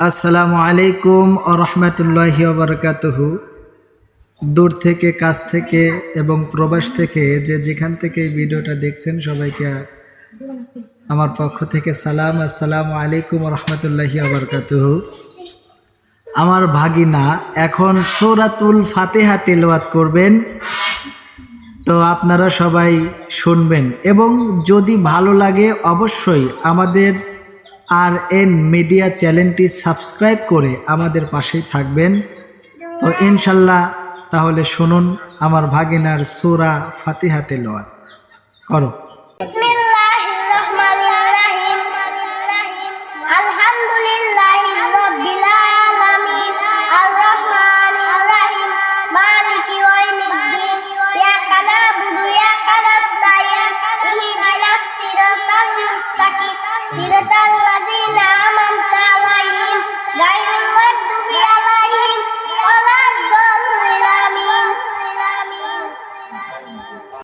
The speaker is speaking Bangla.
আসসালামু আলাইকুম ওয়া রাহমাতুল্লাহি ওয়া বারাকাতুহু। দূর থেকে কাছ থেকে এবং প্রবাস থেকে যে যেখান থেকে এই ভিডিওটা দেখছেন সবাইকে আমার পক্ষ থেকে সালাম। আসসালামু আলাইকুম ওয়া রাহমাতুল্লাহি ওয়া বারাকাতুহু। আমার ভাগিনা এখন সূরাতুল ফাতিহা তিলাওয়াত করবেন, তো আপনারা সবাই শুনবেন এবং যদি ভালো লাগে অবশ্যই আমাদের RN মিডিয়া চ্যানেলটি সাবস্ক্রাইব করে আমাদের পাশেই থাকবেন। তো ইনশাল্লাহ তাহলে শুনুন আমার ভাগিনার সূরা ফাতিহা তিলাওয়াত করো।